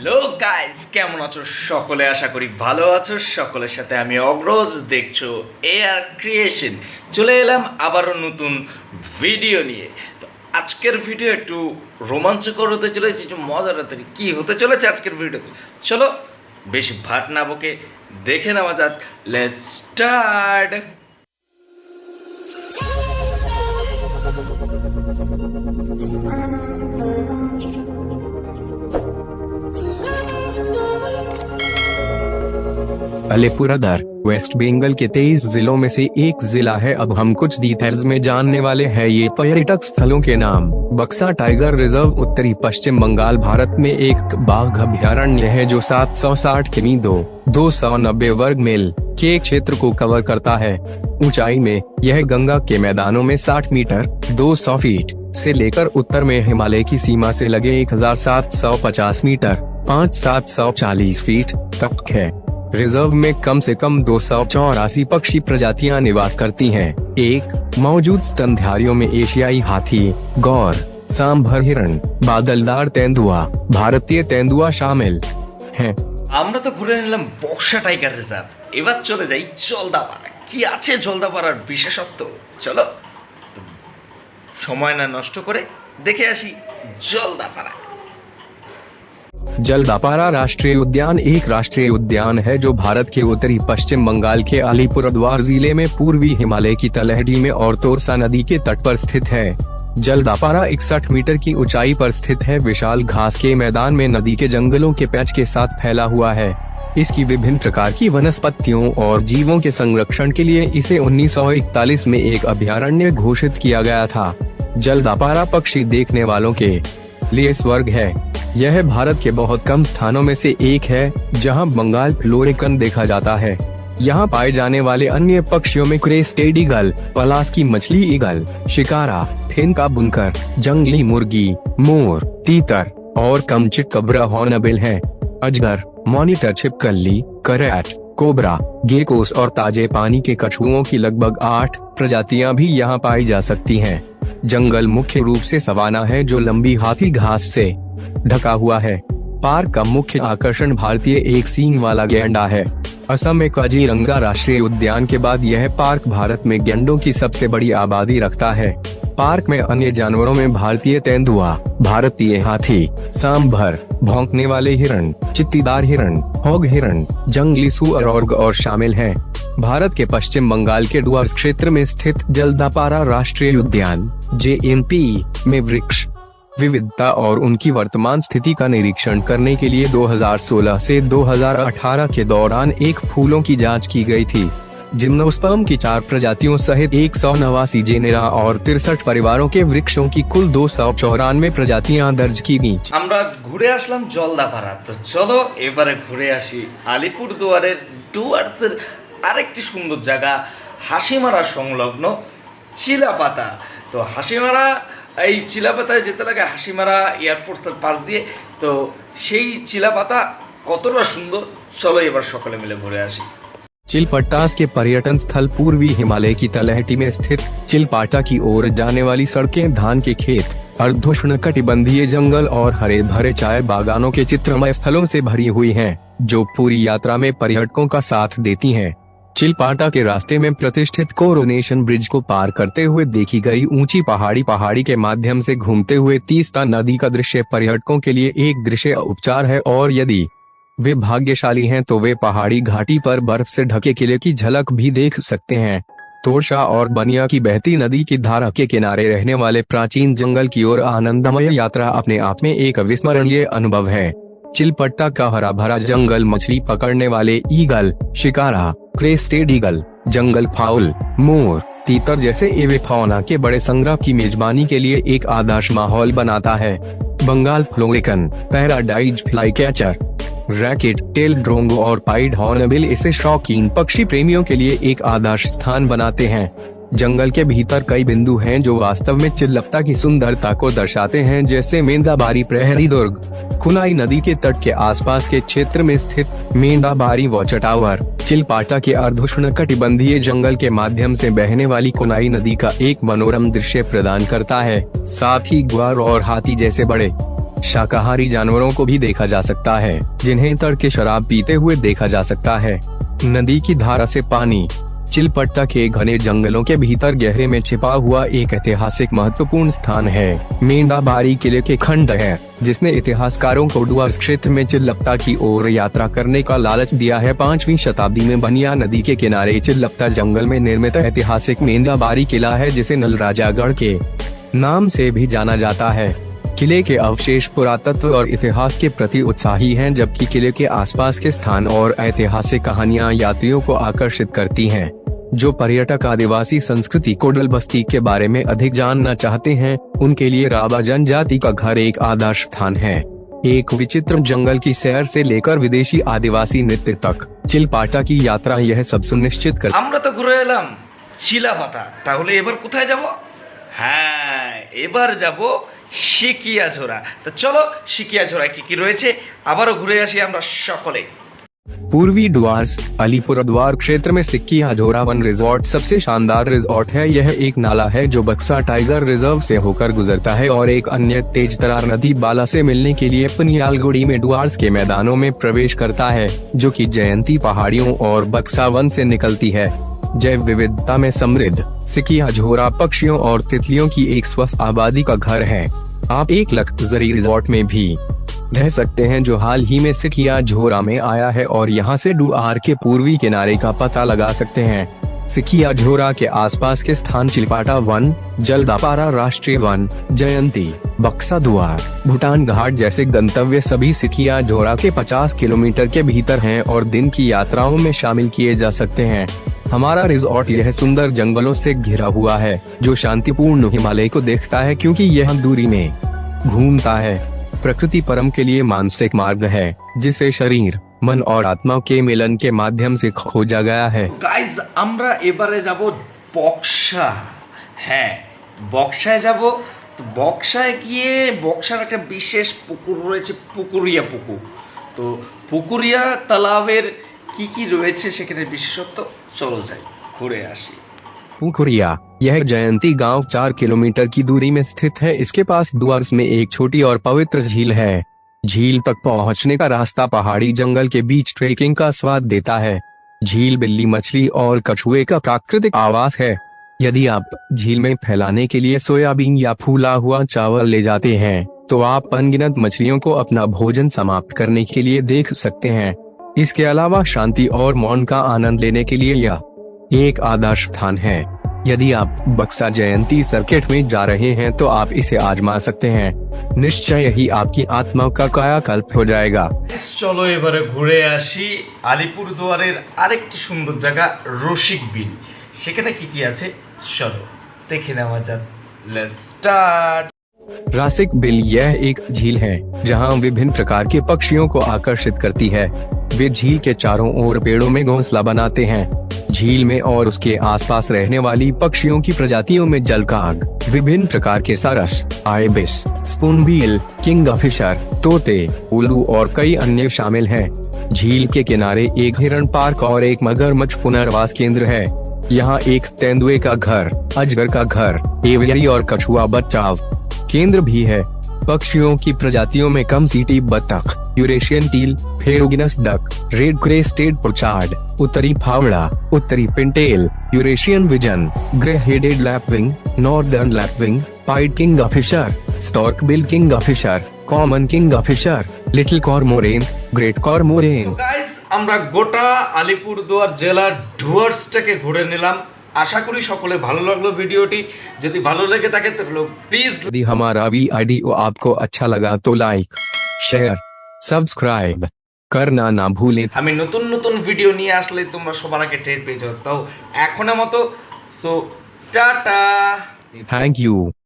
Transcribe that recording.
Hello guys, কেমন আছো সকলে? আশা করি ভালো আছো। সকলের সাথে আমি অগ্রজ, দেখছো এআর ক্রিয়েশন। চলে এলাম আবারও নতুন ভিডিও নিয়ে। তো আজকের ভিডিও একটু রোমাঞ্চকর হতে চলেছে, একটু মজার হতে। কি হতে চলেছে আজকের ভিডিওতে, চলো বেশি ভাট না বকে দেখে নেওয়া যাক। Let's start. अलीपुरदर वेस्ट बंगाल के 23 जिलों में से एक जिला है। अब हम कुछ डिटेल्स में जानने वाले हैं ये पर्यटक स्थलों के नाम। बक्सा टाइगर रिजर्व उत्तरी पश्चिम बंगाल भारत में एक बाघ अभयारण्य है जो 760 किमी 290 वर्ग मील के क्षेत्र को कवर करता है। ऊंचाई में यह गंगा के मैदानों में 60 मीटर 200 फीट से लेकर उत्तर में हिमालय की सीमा से लगे 1750 मीटर 5740 फीट तक है। रिजर्व में कम से कम 284 पक्षी प्रजातियां निवास करती हैं। एक मौजूद स्तनधारियों में एशियाई हाथी, गौर, सांभर हिरण, बादलदार तेंदुआ, भारतीय तेंदुआ शामिल हैं। আমরা তো ঘুরে নিলাম বক্সা টাইগার রিজার্ভ। এবার চলে যাই জলদাপাড়া। কি আছে জলদাপাড়ার বিশেষত্ব, চলো সময় না নষ্ট করে দেখে আসি জলদাপাড়া। जलदापारा राष्ट्रीय उद्यान एक राष्ट्रीय उद्यान है जो भारत के उत्तरी पश्चिम बंगाल के अलीपुरद्वार जिले में पूर्वी हिमालय की तलहटी में और तोरसा नदी के तट पर स्थित है। जलदापारा 61 मीटर की ऊंचाई पर स्थित है। विशाल घास के मैदान में नदी के जंगलों के पैच के साथ फैला हुआ है। इसकी विभिन्न प्रकार की वनस्पतियों और जीवों के संरक्षण के लिए इसे 1941 में एक अभयारण्य घोषित किया गया था। जलदापारा पक्षी देखने वालों के लिए स्वर्ग है। यह भारत के बहुत कम स्थानों में से एक है जहां बंगाल फ्लोरिकन देखा जाता है। यहां पाए जाने वाले अन्य पक्षियों में क्रेस्टेड ईगल, पलास्की मछली ईगल, शिकारा, फिन का बुनकर, जंगली मुर्गी, मोर, तीतर और कमचित कबरा हॉर्नबिल हैं। अजगर, मॉनिटर छिपकली, करैट, कोबरा, गेकोस और ताजे पानी के कछुओं की लगभग 8 प्रजातियां भी यहां पाई जा सकती हैं। जंगल मुख्य रूप से सवाना है जो लंबी हाथी घास से ढका हुआ है। पार्क का मुख्य आकर्षण भारतीय एक सींग वाला गैंडा है। असम में काजीरंगा राष्ट्रीय उद्यान के बाद यह पार्क भारत में गैंडों की सबसे बड़ी आबादी रखता है। पार्क में अन्य जानवरों में भारतीय तेंदुआ, भारतीय हाथी, सांभर, भौंकने वाले हिरण, चित्तीदार हिरण, होग हिरण, जंगली सुअर और गौर शामिल हैं। भारत के पश्चिम बंगाल के डुअर्स क्षेत्र में स्थित जलदापारा राष्ट्रीय उद्यान JNP में वृक्ष विविधता और उनकी वर्तमान स्थिति का निरीक्षण करने के लिए 2016 से 2018 के दौरान एक फूलों की जांच की गई थी। जिम्नोस्पर्म की 4 प्रजातियों सहित 189 जेनेरा और 63 परिवारों के वृक्षों की कुल 294 प्रजातियां दर्ज की गई। আমরা ঘুরে আসলাম জলদাপাড়া। তো চলো এবারে ঘুরে আসি আলিপুরদুয়ারের ডুয়ার্সের আরেকটি সুন্দর জায়গা, হাসিমারা সংলগ্ন চিলাপাতা। তো হাসিমারা, এই চিলাপাতায় যেতে লাগে হাসিমারা এয়ারপোর্টের পাশ দিয়ে। তো সেই চিলাপাতা কতটা সুন্দর, চলো এবার সকলে মিলে ঘুরে আসি। चिलपट्टास के पर्यटन स्थल पूर्वी हिमालय की तलहटी में स्थित चिलपाटा की ओर जाने वाली सड़कें धान के खेत, अर्धोष्णकटिबंधीय जंगल और हरे भरे चाय बागानों के चित्रमय स्थलों से भरी हुई हैं, जो पूरी यात्रा में पर्यटकों का साथ देती हैं। चिलपाटा के रास्ते में प्रतिष्ठित कोरोनेशन ब्रिज को पार करते हुए देखी गई ऊंची पहाड़ी के माध्यम से घूमते हुए तीस्ता नदी का दृश्य पर्यटकों के लिए एक दृश्य उपचार है, और यदि वे भाग्यशाली हैं तो वे पहाड़ी घाटी पर बर्फ से ढके किले की झलक भी देख सकते हैं। तोरसा और बनिया की बहती नदी की धारा के किनारे रहने वाले प्राचीन जंगल की ओर आनंदमय यात्रा अपने आप में एक अविस्मरणीय अनुभव है। चिलपट्टा का हरा भरा जंगल मछली पकड़ने वाले eagle, shikra, crested eagle, jungle fowl, मोर, तीतर जैसे एविफाउना के बड़े संग्रह की मेजबानी के लिए एक आदर्श माहौल बनाता है। Bengal florican, paradise flycatcher, racket tail drongo और पाइड हॉर्नबिल इसे शौकीन पक्षी प्रेमियों के लिए एक आदर्श स्थान बनाते हैं। जंगल के भीतर कई बिंदु हैं जो वास्तव में चिलपता की सुंदरता को दर्शाते हैं, जैसे मेंदाबारी प्रहरी दुर्ग, खुनाई नदी के तट के आसपास के क्षेत्र में स्थित मेंदाबारी वॉच टावर, चिलपाटा के अर्धोष्णकटिबंधीय जंगल के माध्यम से बहने वाली खुनाई नदी का एक मनोरम दृश्य प्रदान करता है। साथ ही ग्वार और हाथी जैसे बड़े शाकाहारी जानवरों को भी देखा जा सकता है, जिन्हें तड़के शराब पीते हुए देखा जा सकता है। नदी की धारा से पानी। चिलपट्टा के घने जंगलों के भीतर गहरे में छिपा हुआ एक ऐतिहासिक महत्वपूर्ण स्थान है। मेंढाबारी किले के खंड है, जिसने इतिहासकारों को डुअर्स क्षेत्र में चिलप्ता की ओर यात्रा करने का लालच दिया है। 5वीं शताब्दी में बनिया नदी के किनारे चिलप्ता जंगल में निर्मित ऐतिहासिक मेंढाबारी किला है, जिसे नलराजागढ़ के नाम से भी जाना जाता है। किले के अवशेष पुरातत्व और इतिहास के प्रति उत्साही हैं, जबकि किले के आसपास के स्थान और ऐतिहासिक कहानियां यात्रियों को आकर्षित करती हैं। जो पर्यटक आदिवासी संस्कृति कोडल बस्ती के बारे में अधिक जानना चाहते हैं, उनके लिए राबा जनजाति का घर एक आदर्श स्थान है। एक विचित्र जंगल की सैर से लेकर विदेशी आदिवासी नृत्य तक चिलपाटा की यात्रा यह सब सुनिश्चित कर। আমরা তো ঘুরে এলাম চিলাপাতা, তাহলে এবার কোথায় যাব? হ্যাঁ, এবার যাব সিকিয়াঝোড়া। তো চলো সিকিয়াঝোড়ায় কি কি রয়েছে আবারও ঘুরে আসি আমরা সকলে। पूर्वी डुअर्स अलीपुरद्वार क्षेत्र में सिक्कियाझोरा वन रिजॉर्ट सबसे शानदार रिजॉर्ट है। यह एक नाला है जो बक्सा टाइगर रिजर्व से होकर गुजरता है और एक अन्य तेज तरार नदी बाला से मिलने के लिए पनियालगुड़ी में डुअर्स के मैदानों में प्रवेश करता है, जो कि जयंती पहाड़ियों और बक्सा वन से निकलती है। जैव विविधता में समृद्ध सिक्कियाझोरा पक्षियों और तितलियों की एक स्वस्थ आबादी का घर है। आप एक लग्जरी रिजॉर्ट में भी रह सकते हैं, जो हाल ही में सिक्कियाझोरा में आया है, और यहाँ से डुअर के पूर्वी किनारे का पता लगा सकते हैं। सिक्कियाझोरा के आसपास के स्थान चिलपाटा वन, जलदापारा राष्ट्रीय वन, जयंती, बक्सा दुआर, भूटान घाट जैसे गंतव्य सभी सिक्कियाझोरा के 50 किलोमीटर के भीतर हैं और दिन की यात्राओं में शामिल किए जा सकते हैं। हमारा रिजॉर्ट यह सुंदर जंगलों से घिरा हुआ है, जो शांतिपूर्ण हिमालय को देखता है, क्योंकि यह दूरी में घूमता है। प्रकृति परम के लिए मानसिक मार्ग है, जिसे शरीर, मन और आत्मा के मिलन के माध्यम से खोजा गया है। গাইজ আমরা এবারে যাব বক্সা। হ্যাঁ, বক্সায় যাব। তো বক্সায় গিয়ে বক্সার একটা বিশেষ পুকুর রয়েছে, পুকুরিয়া পুকুর। তো পুকুরিয়া তালাবের কি কি রয়েছে সেখানে বিশেষত্ব, চলো যাই ঘুরে আসি। पुकुरिया यह जयंती गांव 4 किलोमीटर की दूरी में स्थित है। इसके पास डुअर्स में एक छोटी और पवित्र झील है। झील तक पहुंचने का रास्ता पहाड़ी जंगल के बीच ट्रेकिंग का स्वाद देता है। झील बिल्ली, मछली और कछुए का प्राकृतिक आवास है। यदि आप झील में फैलाने के लिए सोयाबीन या फूला हुआ चावल ले जाते हैं, तो आप अनगिनत मछलियों को अपना भोजन समाप्त करने के लिए देख सकते हैं। इसके अलावा शांति और मौन का आनंद लेने के लिए यह एक आदर्श स्थान है। यदि आप बक्सा जयंती सर्किट में जा रहे हैं, तो आप इसे आजमा सकते हैं। निश्चय ही आपकी आत्मा का कायाकल्प हो जाएगा। চলো এবারে ঘুরে আসি আলিপুরদুয়ারের আরেকটি সুন্দর জায়গা রসিক বিল। সেখানে কি কি আছে চলো দেখে নেওয়া যাক। Let's start. रासिक बिल यह एक झील है, जहां विभिन्न प्रकार के पक्षियों को आकर्षित करती है। वे झील के चारों ओर पेड़ों में घोंसला बनाते हैं। झील में और उसके आसपास रहने वाली पक्षियों की प्रजातियों में जलकाग, विभिन्न प्रकार के सारस, आइबिस, स्पूनबिल, किंगफिशर, तोते, उल्लू और कई अन्य शामिल हैं। झील के किनारे एक हिरण पार्क और एक मगरमच्छ पुनर्वास केंद्र है। यहाँ एक तेंदुए का घर, अजगर का घर, एवियरी और कछुआ बचाव केंद्र भी है। पक्षियों की प्रजातियों में कम सीटी बतख, Eurasian teal, ferruginous duck, red crested pochard, उत्तरी फावड़ा, उत्तरी pintail, Eurasian wigeon, grey headed lapwing, northern lapwing, pied kingfisher, stork billed kingfisher, common kingfisher, little cormorant, great cormorant. Guys আমরা গোটা আলিপুরদুয়ার জেলার ডুয়ার্সটাকে ঘুরে নিলাম। আশা করি সকলে ভালো লাগলো ভিডিওটি। যদি ভালো লেগে থাকে তাহলে প্লিজ, यदि हमारा वीडियो आपको अच्छा लगा तो लाइक, शेयर, सब्सक्राइब करना ना भूलें। আমি নতুন নতুন ভিডিও নিয়ে আসলে তোমরা সবার আগে টের পেয়ে যাও। তাও এখনের মতো সো টাটা। Thank you.